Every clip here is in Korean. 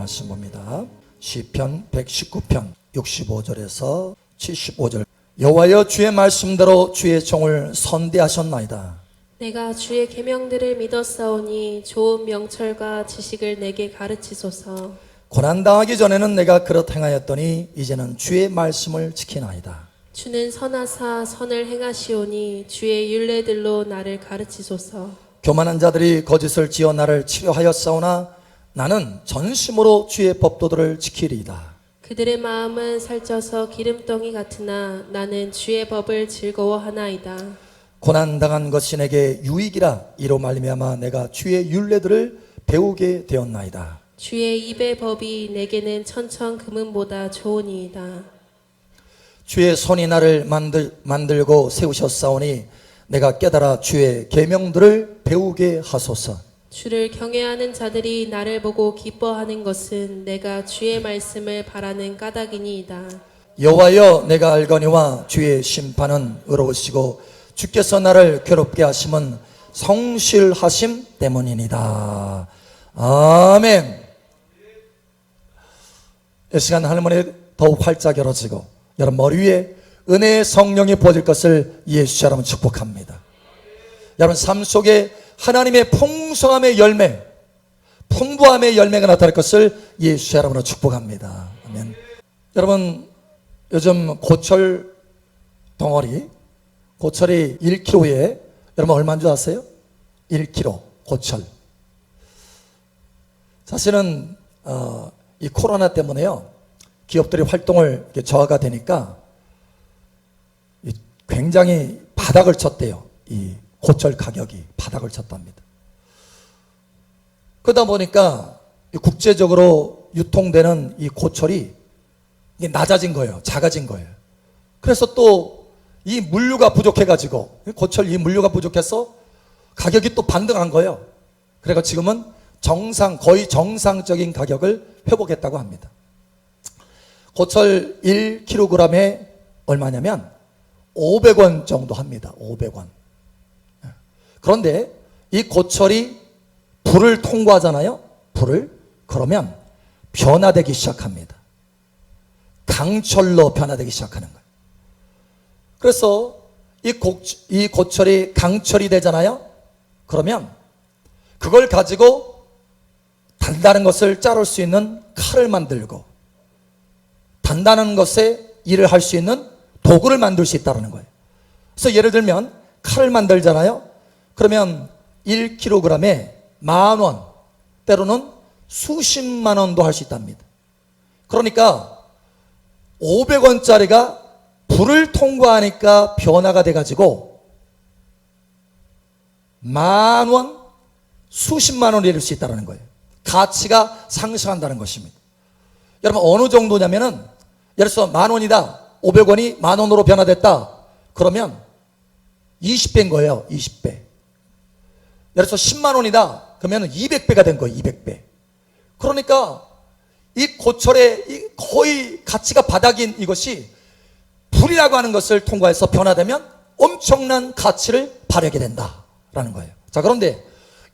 말씀 봅니다. 시편 119편 65절에서 75절. 여호와여, 주의 말씀대로 주의 종을 선대하셨나이다. 내가 주의 계명들을 믿었사오니 좋은 명철과 지식을 내게 가르치소서. 고난당하기 전에는 내가 그렇 행하였더니 이제는 주의 말씀을 지키나이다. 주는 선하사 선을 행하시오니 주의 율례들로 나를 가르치소서. 교만한 자들이 거짓을 지어 나를 치료하였사오나 나는 전심으로 주의 법도들을 지키리이다. 그들의 마음은 살쪄서 기름덩이 같으나 나는 주의 법을 즐거워하나이다. 고난당한 것이 내게 유익이라. 이로 말미암아 내가 주의 율례들을 배우게 되었나이다. 주의 입의 법이 내게는 천천 금은보다 좋으니이다. 주의 손이 나를 만들고 세우셨사오니 내가 깨달아 주의 계명들을 배우게 하소서. 주를 경외하는 자들이 나를 보고 기뻐하는 것은 내가 주의 말씀을 바라는 까닭이니이다. 여호와여, 내가 알거니와 주의 심판은 의로우시고 주께서 나를 괴롭게 하심은 성실하심 때문이니다. 아멘. 이 시간 할머니 더욱 활짝 열어지고 여러분 머리 위에 은혜의 성령이 부어질 것을 예수 여러분 축복합니다. 여러분 삶 속에 하나님의 풍성함의 열매, 풍부함의 열매가 나타날 것을 예수 여러분으로 축복합니다. 아멘. 여러분 요즘 고철 덩어리, 고철이 1kg에 여러분 얼마인 줄 아세요? 1kg 고철. 사실은 이 코로나 때문에요, 기업들이 활동을 저하가 되니까 굉장히 바닥을 쳤대요. 이 고철 가격이 바닥을 쳤답니다. 그러다 보니까 국제적으로 유통되는 이 고철이 이게 낮아진 거예요. 작아진 거예요. 그래서 또 이 물류가 부족해가지고, 고철 이 물류가 부족해서 가격이 또 반등한 거예요. 그래서 지금은 거의 정상적인 가격을 회복했다고 합니다. 고철 1kg에 얼마냐면 500원 정도 합니다. 500원. 그런데 이 고철이 불을 통과하잖아요. 그러면 변화되기 시작합니다. 강철로 변화되기 시작하는 거예요. 그래서 이 고철이 강철이 되잖아요. 그러면 그걸 가지고 단단한 것을 자를 수 있는 칼을 만들고 단단한 것에 일을 할 수 있는 도구를 만들 수 있다는 거예요. 그래서 예를 들면 칼을 만들잖아요. 그러면 1kg에 10,000원, 때로는 수십만 원도 할 수 있답니다. 그러니까 500원짜리가 불을 통과하니까 변화가 돼가지고 10,000원, 수십만 원을 잃을 수 있다는 거예요. 가치가 상승한다는 것입니다. 여러분 어느 정도냐면은, 예를 들어서 10,000원이다. 500원이 10,000원으로 변화됐다. 그러면 20배인 거예요. 20배. 예를 들어서 10만 원이다. 그러면 200배가 된 거예요. 200배. 그러니까 이 고철의 거의 가치가 바닥인 이것이 불이라고 하는 것을 통과해서 변화되면 엄청난 가치를 발휘하게 된다라는 거예요. 자, 그런데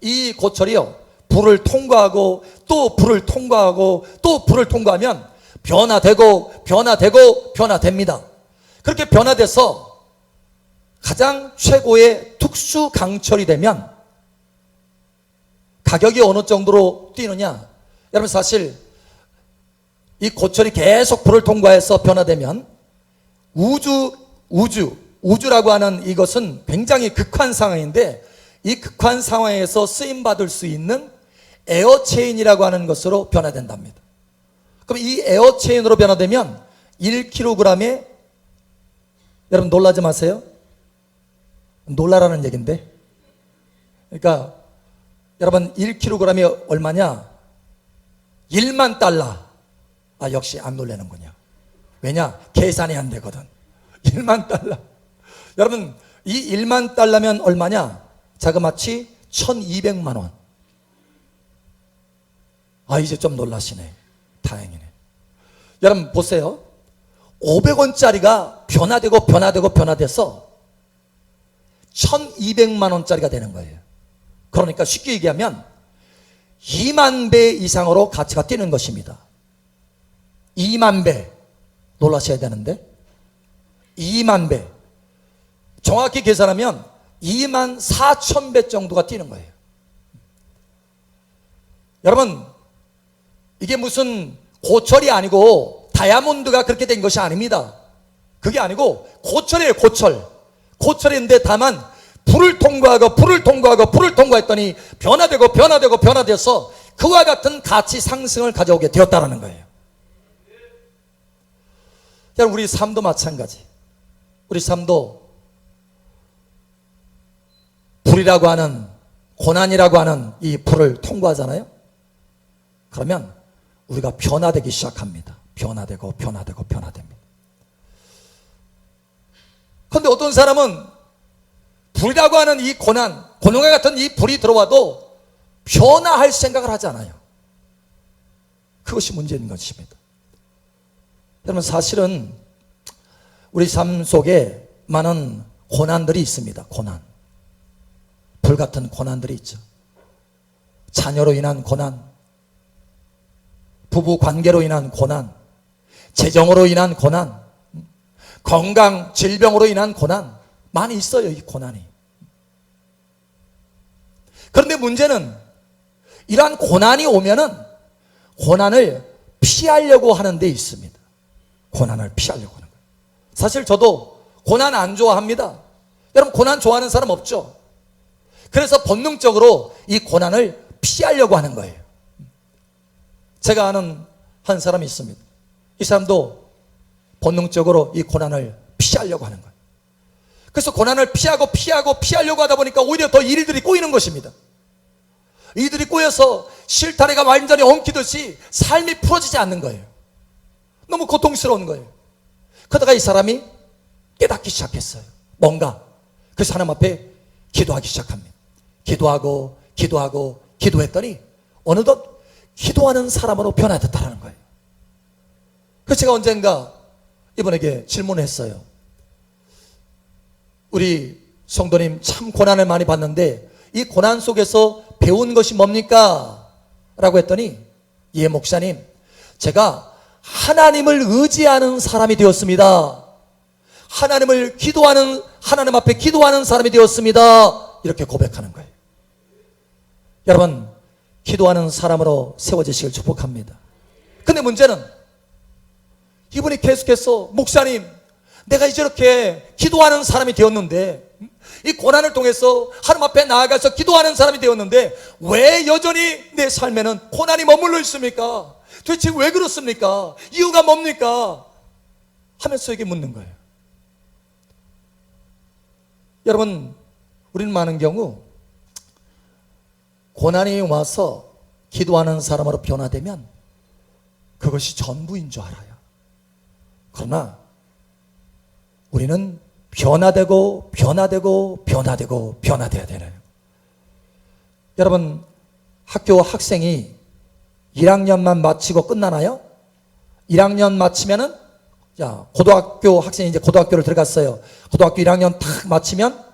이 고철이요, 불을 통과하고 또 불을 통과하고 또 불을 통과하면 변화되고 변화됩니다. 그렇게 변화돼서 가장 최고의 특수 강철이 되면 가격이 어느 정도로 뛰느냐? 여러분 사실 이 고철이 계속 불을 통과해서 변화되면 우주라고 하는 이것은 굉장히 극한 상황인데, 이 극한 상황에서 쓰임받을 수 있는 에어체인이라고 하는 것으로 변화된답니다. 그럼 이 에어체인으로 변화되면 1kg에, 여러분 놀라지 마세요. 놀라라는 얘기인데, 그러니까 여러분 1kg이 얼마냐? 1만 달러. 아, 역시 안 놀라는군요. 왜냐? 계산이 안 되거든. 1만 달러. 여러분 이 1만 달러면 얼마냐? 자그마치 1,200만 원. 아, 이제 좀 놀라시네. 다행이네. 여러분 보세요. 500원짜리가 변화돼서 1,200만 원짜리가 되는 거예요. 그러니까 쉽게 얘기하면 2만 배 이상으로 가치가 뛰는 것입니다. 2만 배. 놀라셔야 되는데 2만 배. 정확히 계산하면 2만 4천 배 정도가 뛰는 거예요. 여러분, 이게 무슨 고철이 아니고 다이아몬드가 그렇게 된 것이 아닙니다. 그게 아니고 고철이에요. 고철인데 다만 불을 통과했더니 변화되어서 그와 같은 가치 상승을 가져오게 되었다는 거예요. 여러분, 우리 삶도 마찬가지. 우리 삶도 불이라고 하는, 고난이라고 하는 이 불을 통과하잖아요. 그러면 우리가 변화되기 시작합니다. 변화됩니다. 그런데 어떤 사람은 불이라고 하는 이 고난과 같은 이 불이 들어와도 변화할 생각을 하지 않아요. 그것이 문제인 것입니다. 여러분, 사실은 우리 삶 속에 많은 고난들이 있습니다. 불같은 고난들이 있죠. 자녀로 인한 고난, 부부 관계로 인한 고난, 재정으로 인한 고난, 건강, 질병으로 인한 고난, 많이 있어요, 이 고난이. 그런데 문제는 이러한 고난이 오면은 고난을 피하려고 하는 데 있습니다. 고난을 피하려고 하는 거예요. 사실 저도 고난 안 좋아합니다. 여러분, 고난 좋아하는 사람 없죠? 그래서 본능적으로 이 고난을 피하려고 하는 거예요. 제가 아는 한 사람이 있습니다. 이 사람도 본능적으로 이 고난을 피하려고 하는 거예요. 그래서 고난을 피하려고 하다 보니까 오히려 더 일들이 꼬이는 것입니다. 이들이 꼬여서 실타래가 완전히 엉키듯이 삶이 풀어지지 않는 거예요. 너무 고통스러운 거예요. 그러다가 이 사람이 깨닫기 시작했어요. 뭔가. 그래서 하나님 앞에 기도하기 시작합니다. 기도했더니 어느덧 기도하는 사람으로 변화됐다는 거예요. 그래서 제가 언젠가 이분에게 질문을 했어요. 우리 성도님 참 고난을 많이 받는데 이 고난 속에서 배운 것이 뭡니까? 라고 했더니, 예, 목사님, 제가 하나님을 의지하는 사람이 되었습니다. 하나님 앞에 기도하는 사람이 되었습니다. 이렇게 고백하는 거예요. 여러분, 기도하는 사람으로 세워지시길 축복합니다. 근데 문제는 이분이 계속해서, 목사님, 내가 이제 이렇게 기도하는 사람이 되었는데, 이 고난을 통해서 하나님 앞에 나아가서 기도하는 사람이 되었는데 왜 여전히 내 삶에는 고난이 머물러 있습니까? 도대체 왜 그렇습니까? 이유가 뭡니까? 하면서 이게 묻는 거예요. 여러분, 우리는 많은 경우 고난이 와서 기도하는 사람으로 변화되면 그것이 전부인 줄 알아요. 그러나 우리는 변화되어야 되나요? 여러분, 학교 학생이 1학년만 마치고 끝나나요? 1학년 마치면은, 자, 고등학교 학생이 이제 고등학교를 들어갔어요. 고등학교 1학년 딱 마치면,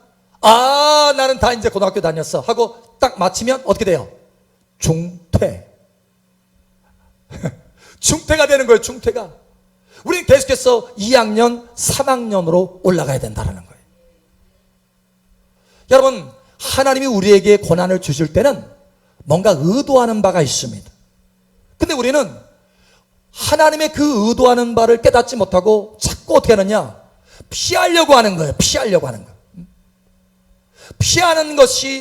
나는 다 이제 고등학교 다녔어 하고 딱 마치면 어떻게 돼요? 중퇴. 중퇴가 되는 거예요, 중퇴가. 우리는 계속해서 2학년, 3학년으로 올라가야 된다는 거예요. 여러분, 하나님이 우리에게 고난을 주실 때는 뭔가 의도하는 바가 있습니다. 근데 우리는 하나님의 그 의도하는 바를 깨닫지 못하고 자꾸 어떻게 하느냐? 피하려고 하는 거예요.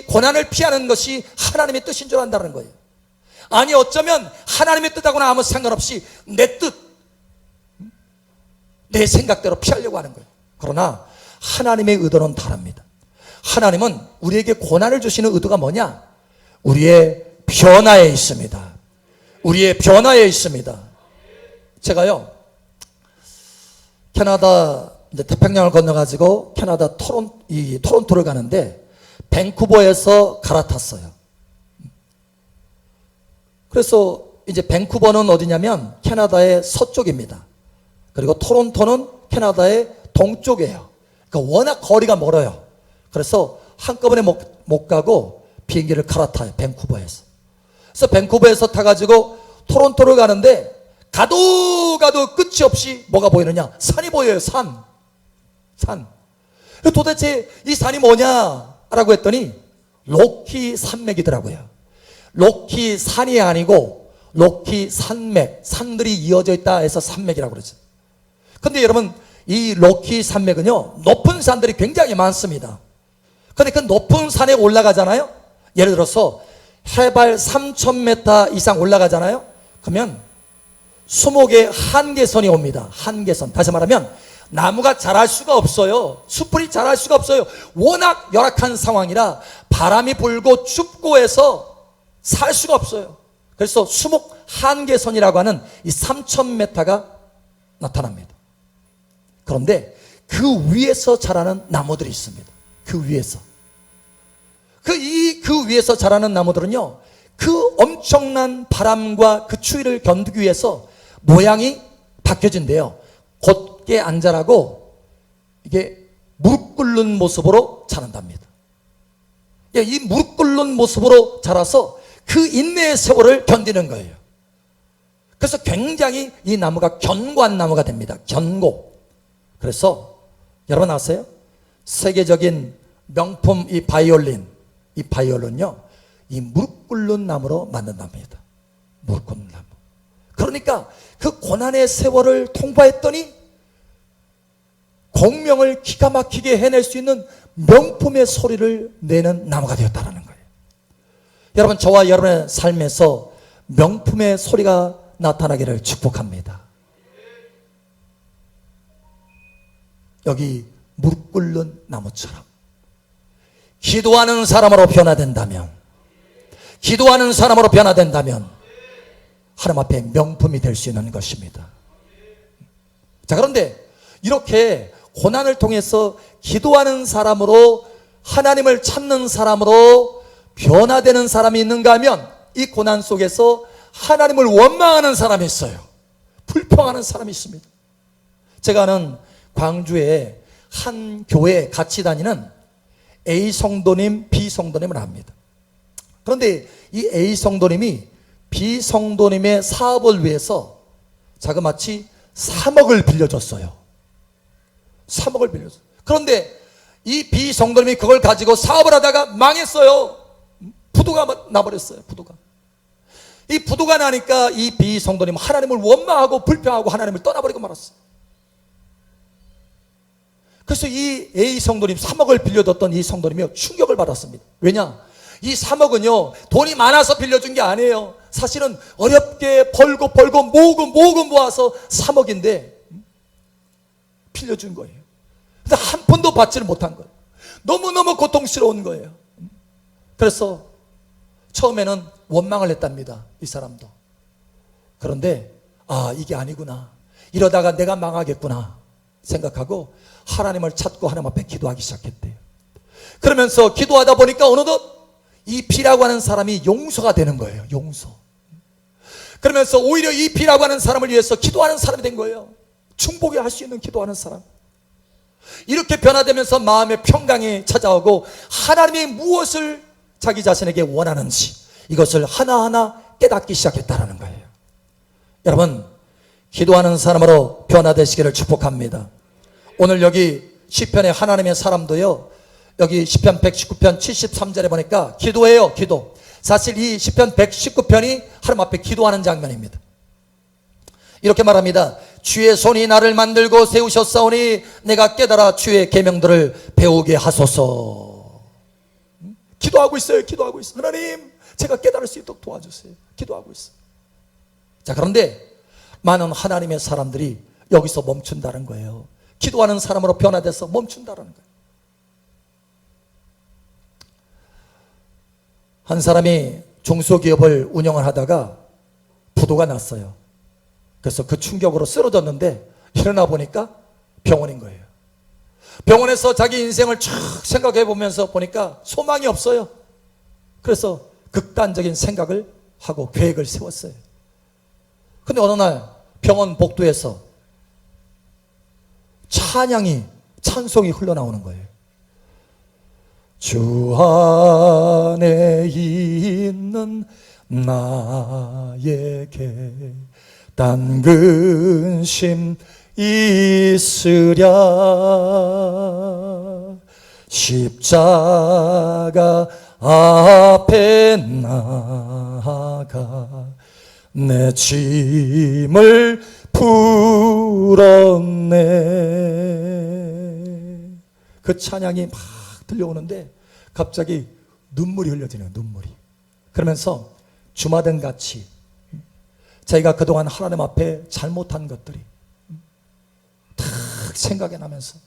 고난을 피하는 것이 하나님의 뜻인 줄 안다는 거예요. 아니, 어쩌면 하나님의 뜻하고는 아무 상관없이 내 뜻, 내 생각대로 피하려고 하는 거예요. 그러나 하나님의 의도는 다릅니다. 하나님은 우리에게 고난을 주시는 의도가 뭐냐? 우리의 변화에 있습니다. 제가요, 캐나다 이제 태평양을 건너가지고 캐나다 토론토를 가는데 밴쿠버에서 갈아탔어요. 그래서 이제 밴쿠버는 어디냐면 캐나다의 서쪽입니다. 그리고 토론토는 캐나다의 동쪽이에요. 그러니까 워낙 거리가 멀어요. 그래서 한꺼번에 못 가고 비행기를 갈아타요, 밴쿠버에서. 그래서 밴쿠버에서 타가지고 토론토를 가는데 가도 끝이 없이 뭐가 보이느냐? 산이 보여요. 산. 도대체 이 산이 뭐냐라고 했더니 로키 산맥이더라고요. 로키 산이 아니고 로키 산맥, 산들이 이어져 있다 해서 산맥이라고 그러죠. 근데 여러분, 이 로키 산맥은요, 높은 산들이 굉장히 많습니다. 근데 그 높은 산에 올라가잖아요. 예를 들어서 해발 3,000m 이상 올라가잖아요. 그러면 수목의 한계선이 옵니다. 한계선. 다시 말하면 나무가 자랄 수가 없어요. 숲풀이 자랄 수가 없어요. 워낙 열악한 상황이라 바람이 불고 춥고 해서 살 수가 없어요. 그래서 수목 한계선이라고 하는 이 3,000m가 나타납니다. 그런데 그 위에서 자라는 나무들이 있습니다. 그 위에서. 그 위에서 자라는 나무들은요, 그 엄청난 바람과 그 추위를 견디기 위해서 모양이 바뀌어진대요. 곧게 앉아라고 이게 무릎 꿇는 모습으로 자란답니다. 이 무릎 꿇는 모습으로 자라서 그 인내의 세월을 견디는 거예요. 그래서 굉장히 이 나무가 견고한 나무가 됩니다. 견고. 그래서 여러분 아세요? 세계적인 명품 이 바이올린요, 이 무릎 꿇는 나무로 만든답니다. 무릎 꿇는 나무. 그러니까 그 고난의 세월을 통과했더니 공명을 기가 막히게 해낼 수 있는 명품의 소리를 내는 나무가 되었다는 거예요. 여러분, 저와 여러분의 삶에서 명품의 소리가 나타나기를 축복합니다. 여기 무릎 꿇는 나무처럼 기도하는 사람으로 변화된다면, 하나님 앞에 명품이 될 수 있는 것입니다. 자, 그런데 이렇게 고난을 통해서 기도하는 사람으로, 하나님을 찾는 사람으로 변화되는 사람이 있는가 하면, 이 고난 속에서 하나님을 원망하는 사람이 있어요. 불평하는 사람이 있습니다. 제가 아는 광주에 한 교회에 같이 다니는 A 성도님, B 성도님을 압니다. 그런데 이 A 성도님이 B 성도님의 사업을 위해서 자그마치 3억을 빌려줬어요. 3억을 빌려줬어요. 그런데 이 B 성도님이 그걸 가지고 사업을 하다가 망했어요. 부도가 나버렸어요. 이 부도가 나니까 이 B 성도님은 하나님을 원망하고 불평하고 하나님을 떠나버리고 말았어요. 그래서 이 A 성도님, 3억을 빌려줬던 이 성도님이 충격을 받았습니다. 왜냐? 이 3억은요, 돈이 많아서 빌려준 게 아니에요. 사실은 어렵게 벌고 모으고 모아서 3억인데 빌려준 거예요. 근데 한 푼도 받지를 못한 거예요. 너무너무 고통스러운 거예요. 그래서 처음에는 원망을 했답니다. 이 사람도. 그런데 이게 아니구나, 이러다가 내가 망하겠구나 생각하고 하나님을 찾고 하나님 앞에 기도하기 시작했대요. 그러면서 기도하다 보니까 어느덧 이 B라고 하는 사람이 용서가 되는 거예요. 용서. 그러면서 오히려 이 B라고 하는 사람을 위해서 기도하는 사람이 된 거예요. 충복이 할 수 있는 기도하는 사람. 이렇게 변화되면서 마음의 평강이 찾아오고 하나님이 무엇을 자기 자신에게 원하는지 이것을 하나하나 깨닫기 시작했다는 거예요. 여러분, 기도하는 사람으로 변화되시기를 축복합니다. 오늘 여기 시편의 하나님의 사람도요, 여기 시편 119편 73절에 보니까 기도해요. 기도. 사실 이 시편 119편이 하나님 앞에 기도하는 장면입니다. 이렇게 말합니다. 주의 손이 나를 만들고 세우셨사오니 내가 깨달아 주의 계명들을 배우게 하소서. 기도하고 있어요. 하나님, 제가 깨달을 수 있도록 도와주세요. 기도하고 있어요. 자, 그런데 많은 하나님의 사람들이 여기서 멈춘다는 거예요. 기도하는 사람으로 변화돼서 멈춘다는 거예요. 한 사람이 중소기업을 운영을 하다가 부도가 났어요. 그래서 그 충격으로 쓰러졌는데 일어나 보니까 병원인 거예요. 병원에서 자기 인생을 쫙 생각해 보면서 보니까 소망이 없어요. 그래서 극단적인 생각을 하고 계획을 세웠어요. 근데 어느 날 병원 복도에서 찬송이 흘러나오는 거예요. 주 안에 있는 나에게 딴 근심 있으랴. 십자가 앞에 나가 내 짐을 풀었네. 그 찬양이 막 들려오는데 갑자기 눈물이 흘려지네요. 눈물이. 그러면서 주마등 같이 자기가 그동안 하나님 앞에 잘못한 것들이 탁 생각이 나면서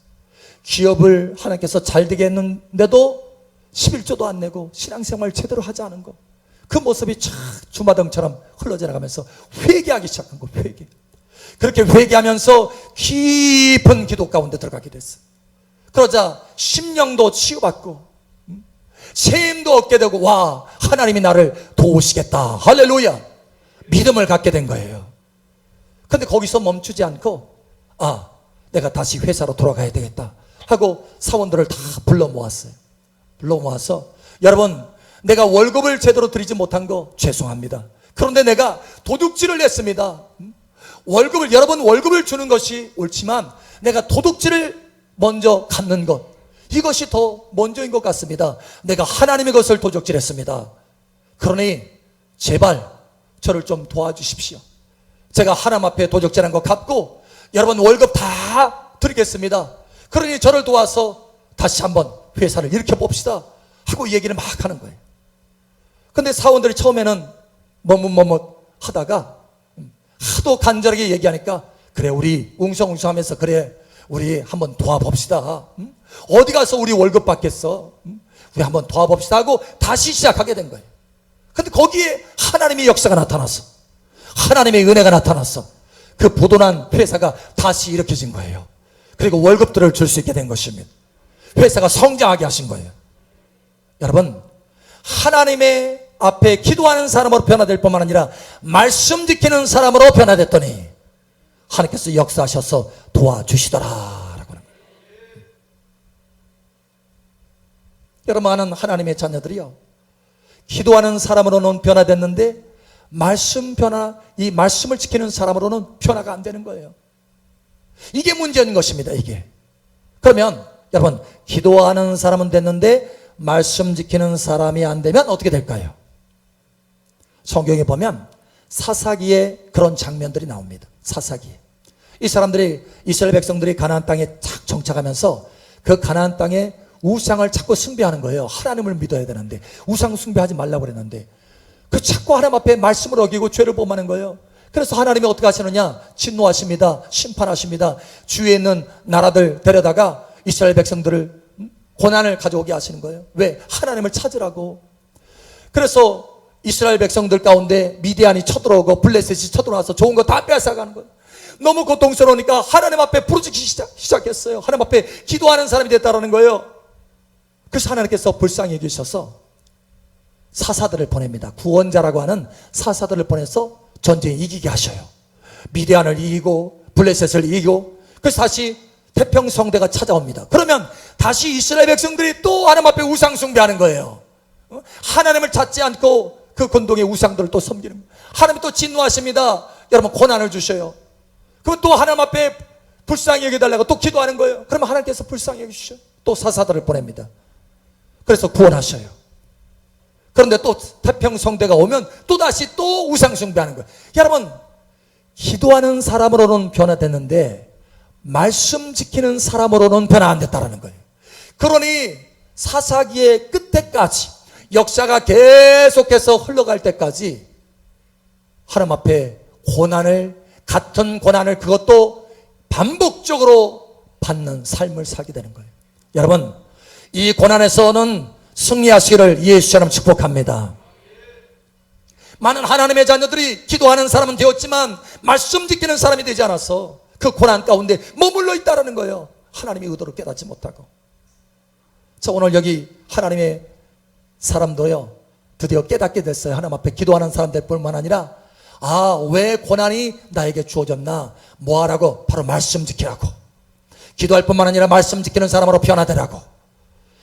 기업을 하나님께서 잘 되게 했는데도 11조도 안 내고 신앙생활 제대로 하지 않은 거, 그 모습이 쫙 주마등처럼 흘러지나가면서 회개하기 시작한 거. 회개. 그렇게 회개하면서 깊은 기도 가운데 들어가게 됐어요. 그러자 심령도 치유받고 샘도 얻게 되고, 와, 하나님이 나를 도우시겠다, 할렐루야, 믿음을 갖게 된 거예요. 근데 거기서 멈추지 않고, 아, 내가 다시 회사로 돌아가야 되겠다 하고 사원들을 다 불러 모았어요. 불러 모아서, 여러분, 내가 월급을 제대로 드리지 못한 거 죄송합니다. 그런데 내가 도둑질을 했습니다. 월급을, 여러분, 월급을 주는 것이 옳지만 내가 도둑질을 먼저 갖는 것, 이것이 더 먼저인 것 같습니다. 내가 하나님의 것을 도둑질했습니다. 그러니 제발 저를 좀 도와주십시오. 제가 하나님 앞에 도둑질한 거 갚고 여러분 월급 다 드리겠습니다. 그러니 저를 도와서 다시 한번 회사를 일으켜 봅시다 하고 얘기를 막 하는 거예요. 근데 사원들이 처음에는 머뭇머뭇 하다가 하도 간절하게 얘기하니까, 그래, 우리 웅성웅성하면서, 그래, 우리 한번 도와봅시다. 어디 가서 우리 월급 받겠어? 우리 한번 도와봅시다 하고 다시 시작하게 된 거예요. 근데 거기에 하나님의 역사가 나타났어. 하나님의 은혜가 나타났어. 그 부도난 회사가 다시 일으켜진 거예요. 그리고 월급들을 줄 수 있게 된 것입니다. 회사가 성장하게 하신 거예요. 여러분, 하나님의 앞에 기도하는 사람으로 변화될 뿐만 아니라 말씀 지키는 사람으로 변화됐더니 하나님께서 역사하셔서 도와주시더라라고 합니다. 여러분, 많은 하나님의 자녀들이요, 기도하는 사람으로는 변화됐는데 이 말씀을 지키는 사람으로는 변화가 안 되는 거예요. 이게 문제인 것입니다. 이게. 그러면 여러분, 기도하는 사람은 됐는데 말씀 지키는 사람이 안 되면 어떻게 될까요? 성경에 보면 사사기에 그런 장면들이 나옵니다. 사사기에 이 사람들이, 이스라엘 백성들이 가나안 땅에 착 정착하면서 그 가나안 땅에 우상을 자꾸 숭배하는 거예요. 하나님을 믿어야 되는데 우상 숭배하지 말라고 그랬는데 그 자꾸 하나님 앞에 말씀을 어기고 죄를 범하는 거예요. 그래서 하나님이 어떻게 하시느냐? 진노하십니다. 심판하십니다. 주위에 있는 나라들 데려다가 이스라엘 백성들을 고난을 가져오게 하시는 거예요. 왜? 하나님을 찾으라고. 그래서 이스라엘 백성들 가운데 미디안이 쳐들어오고 블레셋이 쳐들어와서 좋은 거 다 빼앗아가는 거예요. 너무 고통스러우니까 하나님 앞에 부르짖기 시작했어요. 하나님 앞에 기도하는 사람이 됐다라는 거예요. 그래서 하나님께서 불쌍히 여기셔서 사사들을 보냅니다. 구원자라고 하는 사사들을 보내서 전쟁에 이기게 하셔요. 미디안을 이기고 블레셋을 이기고, 그래서 다시 태평성대가 찾아옵니다. 그러면 다시 이스라엘 백성들이 또 하나님 앞에 우상 숭배하는 거예요. 하나님을 찾지 않고 그 근동의 우상들을 또 섬기는 거예요. 하나님이 또 진노하십니다. 여러분, 고난을 주셔요. 그럼 또 하나님 앞에 불쌍히 여겨달라고 또 기도하는 거예요. 그러면 하나님께서 불쌍히 여기시죠. 또 사사들을 보냅니다. 그래서 구원하셔요. 그런데 또 태평성대가 오면 또다시 또 우상숭배하는 거예요. 여러분, 기도하는 사람으로는 변화됐는데 말씀 지키는 사람으로는 변화 안 됐다는 거예요. 그러니 사사기의 끝에까지, 역사가 계속해서 흘러갈 때까지 하나님 앞에 같은 고난을 그것도 반복적으로 받는 삶을 살게 되는 거예요. 여러분, 이 고난에서는 승리하시기를 예수처럼 축복합니다. 많은 하나님의 자녀들이 기도하는 사람은 되었지만 말씀 지키는 사람이 되지 않아서 그 고난 가운데 머물러 있다는 거예요. 하나님의 의도를 깨닫지 못하고. 자, 오늘 여기 하나님의 사람도요, 드디어 깨닫게 됐어요. 하나님 앞에 기도하는 사람들 뿐만 아니라, 왜 고난이 나에게 주어졌나? 뭐하라고? 바로 말씀 지키라고. 기도할 뿐만 아니라 말씀 지키는 사람으로 변화되라고.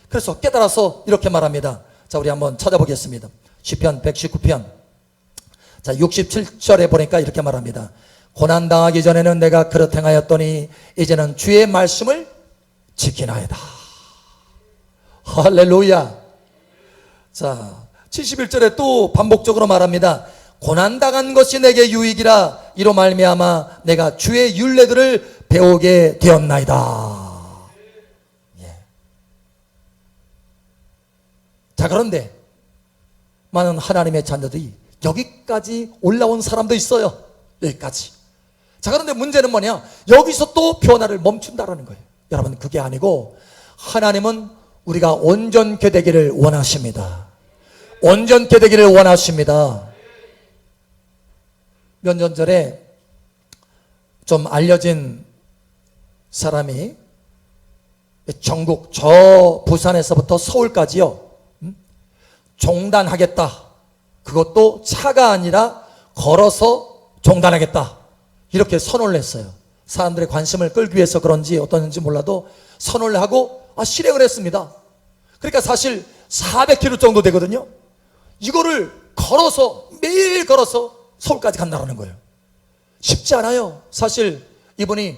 그래서 깨달아서 이렇게 말합니다. 자, 우리 한번 찾아보겠습니다. 시편 119편 자, 67절에 보니까 이렇게 말합니다. 고난당하기 전에는 내가 그렇게 행하였더니 이제는 주의 말씀을 지키나이다. 할렐루야. 자, 71절에 또 반복적으로 말합니다. 고난당한 것이 내게 유익이라 이로 말미암아 내가 주의 율례들을 배우게 되었나이다. 예. 자, 그런데 많은 하나님의 자녀들이 여기까지 올라온 사람도 있어요. 여기까지. 자, 그런데 문제는 뭐냐? 여기서 또 변화를 멈춘다라는 거예요. 여러분, 그게 아니고 하나님은 우리가 온전케 되기를 원하십니다. 온전케 되기를 원하십니다. 몇 년 전에 좀 알려진 사람이 전국 저 부산에서부터 서울까지요, 종단하겠다. 그것도 차가 아니라 걸어서 종단하겠다. 이렇게 선언을 했어요. 사람들의 관심을 끌기 위해서 그런지 어떤지 몰라도 선언을 하고 실행을 했습니다. 그러니까 사실 400km 정도 되거든요. 이거를 걸어서, 매일 걸어서 서울까지 간다는 거예요. 쉽지 않아요. 사실 이분이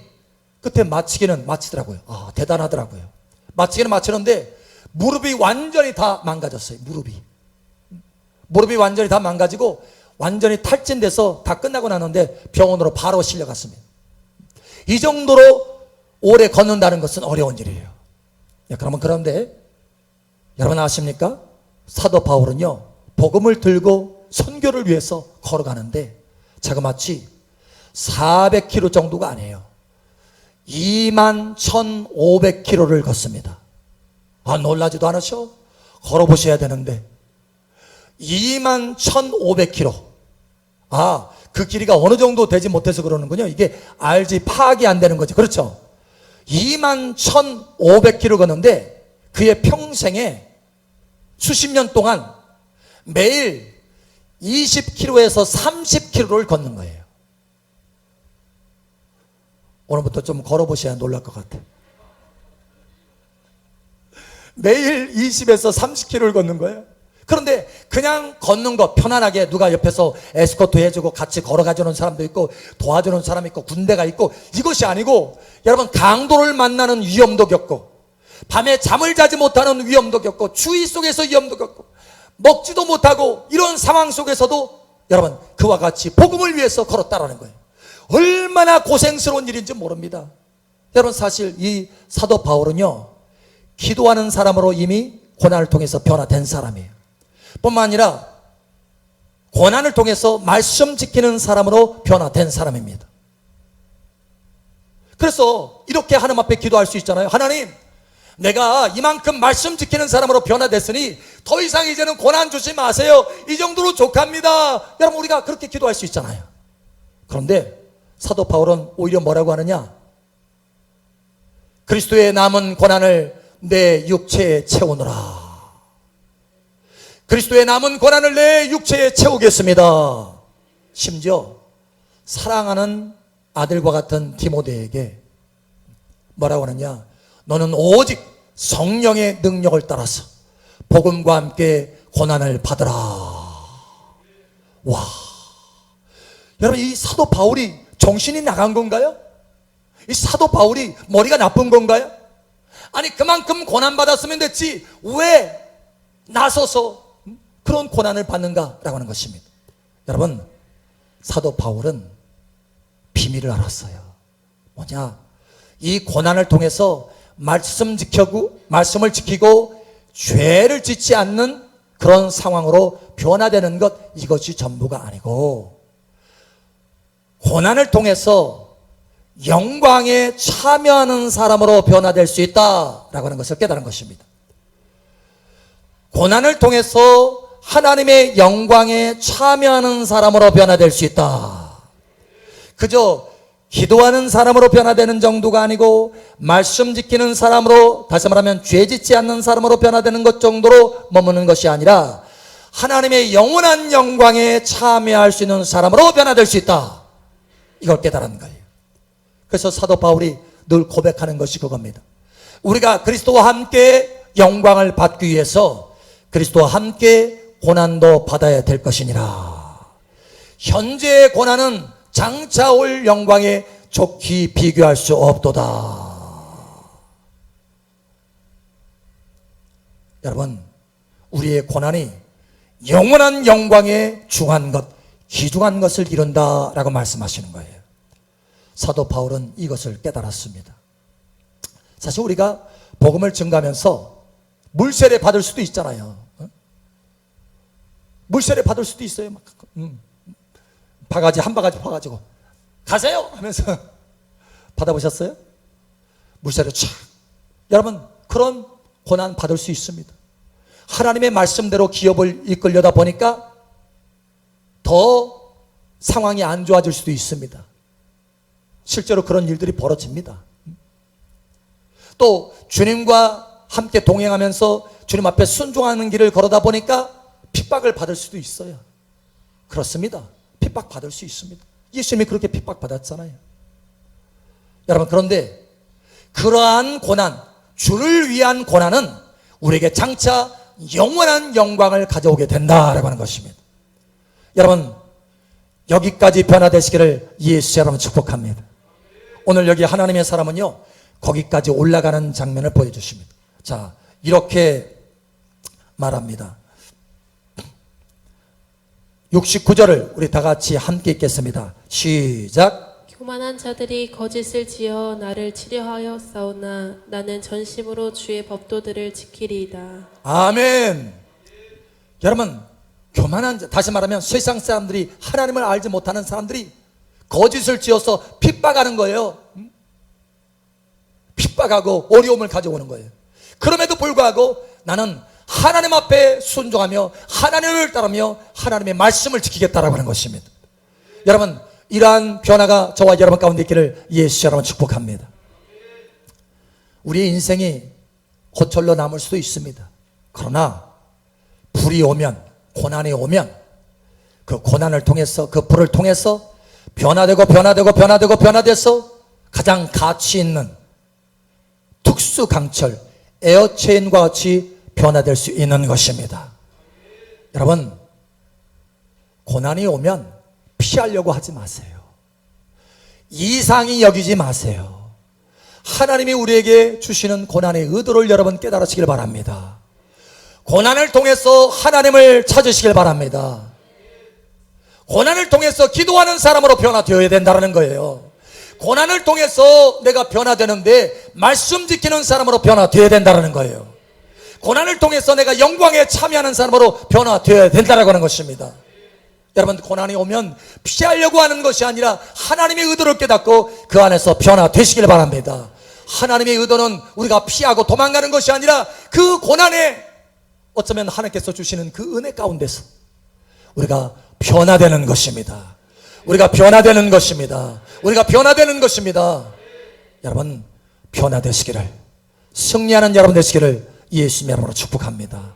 끝에 마치기는 마치더라고요. 대단하더라고요. 마치기는 마치는데 무릎이 완전히 다 망가졌어요. 무릎이 완전히 다 망가지고 완전히 탈진돼서 다 끝나고 나는데 병원으로 바로 실려갔습니다. 이 정도로 오래 걷는다는 것은 어려운 일이에요. 그러면 그런데 여러분 아십니까? 사도 바울은요, 복음을 들고 선교를 위해서 걸어가는데 자그마치 400km 정도가 아니에요. 21,500km를 걷습니다. 놀라지도 않으셔? 걸어보셔야 되는데 21,500km. 그 길이가 어느 정도 되지 못해서 그러는군요. 이게 알지 파악이 안 되는 거죠. 그렇죠? 21,500km 걷는데 그의 평생에 수십 년 동안 매일 20km에서 30km를 걷는 거예요. 오늘부터 좀 걸어보셔야 놀랄 것 같아요. 매일 20에서 30km를 걷는 거예요. 그런데 그냥 걷는 거 편안하게 누가 옆에서 에스코트 해주고 같이 걸어가주는 사람도 있고 도와주는 사람이 있고 군대가 있고 이것이 아니고 여러분 강도를 만나는 위험도 겪고 밤에 잠을 자지 못하는 위험도 겪고 추위 속에서 위험도 겪고 먹지도 못하고 이런 상황 속에서도 여러분 그와 같이 복음을 위해서 걸었다라는 거예요. 얼마나 고생스러운 일인지 모릅니다. 여러분 사실 이 사도 바울은요 기도하는 사람으로 이미 고난을 통해서 변화된 사람이에요. 뿐만 아니라 고난을 통해서 말씀 지키는 사람으로 변화된 사람입니다. 그래서 이렇게 하나님 앞에 기도할 수 있잖아요. 하나님, 내가 이만큼 말씀 지키는 사람으로 변화됐으니 더 이상 이제는 고난 주지 마세요. 이 정도로 족합니다. 여러분 우리가 그렇게 기도할 수 있잖아요. 그런데 사도 바울은 오히려 뭐라고 하느냐? 그리스도의 남은 고난을 내 육체에 채우노라. 그리스도의 남은 고난을 내 육체에 채우겠습니다. 심지어 사랑하는 아들과 같은 디모데에게 뭐라고 하느냐? 너는 오직 성령의 능력을 따라서 복음과 함께 고난을 받으라. 와, 여러분 이 사도 바울이 정신이 나간 건가요? 이 사도 바울이 머리가 나쁜 건가요? 아니 그만큼 고난받았으면 됐지 왜 나서서 그런 고난을 받는가라고 하는 것입니다. 여러분 사도 바울은 비밀을 알았어요. 뭐냐? 이 고난을 통해서 말씀을 지키고 죄를 짓지 않는 그런 상황으로 변화되는 것, 이것이 전부가 아니고 고난을 통해서 영광에 참여하는 사람으로 변화될 수 있다라고 하는 것을 깨달은 것입니다. 고난을 통해서 하나님의 영광에 참여하는 사람으로 변화될 수 있다. 그저 기도하는 사람으로 변화되는 정도가 아니고 말씀 지키는 사람으로, 다시 말하면 죄 짓지 않는 사람으로 변화되는 것 정도로 머무는 것이 아니라 하나님의 영원한 영광에 참여할 수 있는 사람으로 변화될 수 있다. 이걸 깨달은 거예요. 그래서 사도 바울이 늘 고백하는 것이 그겁니다. 우리가 그리스도와 함께 영광을 받기 위해서 그리스도와 함께 고난도 받아야 될 것이니라. 현재의 고난은 장차 올 영광에 좋게 비교할 수 없도다. 여러분, 우리의 고난이 영원한 영광에 중한 것, 귀중한 것을 이룬다라고 말씀하시는 거예요. 사도 바울은 이것을 깨달았습니다. 사실 우리가 복음을 증가하면서 물세례 받을 수도 있잖아요. 물세례 받을 수도 있어요. 막, 바가지 한 바가지 퍼가지고 가세요 하면서 받아보셨어요? 물세례 촥. 여러분, 그런 고난 받을 수 있습니다. 하나님의 말씀대로 기업을 이끌려다 보니까 더 상황이 안 좋아질 수도 있습니다. 실제로 그런 일들이 벌어집니다. 또 주님과 함께 동행하면서 주님 앞에 순종하는 길을 걸어다 보니까 핍박을 받을 수도 있어요. 그렇습니다. 핍박 받을 수 있습니다. 예수님이 그렇게 핍박 받았잖아요. 여러분, 그런데 그러한 고난, 주를 위한 고난은 우리에게 장차 영원한 영광을 가져오게 된다라고 하는 것입니다. 여러분, 여기까지 변화되시기를 예수 여러분 축복합니다. 오늘 여기 하나님의 사람은요, 거기까지 올라가는 장면을 보여주십니다. 자, 이렇게 말합니다. 69절을 우리 다 같이 함께 읽겠습니다. 시작. 교만한 자들이 거짓을 지어 나를 치려하여 싸우나 나는 전심으로 주의 법도들을 지키리이다. 아멘. 여러분, 교만한 자, 다시 말하면 세상 사람들이, 하나님을 알지 못하는 사람들이 거짓을 지어서 핍박하는 거예요. 핍박하고 어려움을 가져오는 거예요. 그럼에도 불구하고 나는 하나님 앞에 순종하며 하나님을 따르며 하나님의 말씀을 지키겠다라고 하는 것입니다. 여러분, 이러한 변화가 저와 여러분 가운데 있기를 예수 여러분 축복합니다. 우리의 인생이 고철로 남을 수도 있습니다. 그러나 불이 오면, 고난이 오면 그 고난을 통해서, 그 불을 통해서 변화돼서 가장 가치 있는 특수 강철, 에어체인과 같이 변화될 수 있는 것입니다. 여러분, 고난이 오면 피하려고 하지 마세요. 이상히 여기지 마세요. 하나님이 우리에게 주시는 고난의 의도를 여러분 깨달으시길 바랍니다. 고난을 통해서 하나님을 찾으시길 바랍니다. 고난을 통해서 기도하는 사람으로 변화되어야 된다는 거예요. 고난을 통해서 내가 변화되는데 말씀 지키는 사람으로 변화되어야 된다는 거예요. 고난을 통해서 내가 영광에 참여하는 사람으로 변화되어야 된다고 하는 것입니다. 여러분, 고난이 오면 피하려고 하는 것이 아니라 하나님의 의도를 깨닫고 그 안에서 변화되시길 바랍니다. 하나님의 의도는 우리가 피하고 도망가는 것이 아니라 그 고난에 어쩌면 하나님께서 주시는 그 은혜 가운데서 우리가 변화되는 것입니다. 우리가 변화되는 것입니다. 우리가 변화되는 것입니다. 여러분, 변화되시기를, 승리하는 여러분 되시기를 예수님의 이름으로 축복합니다.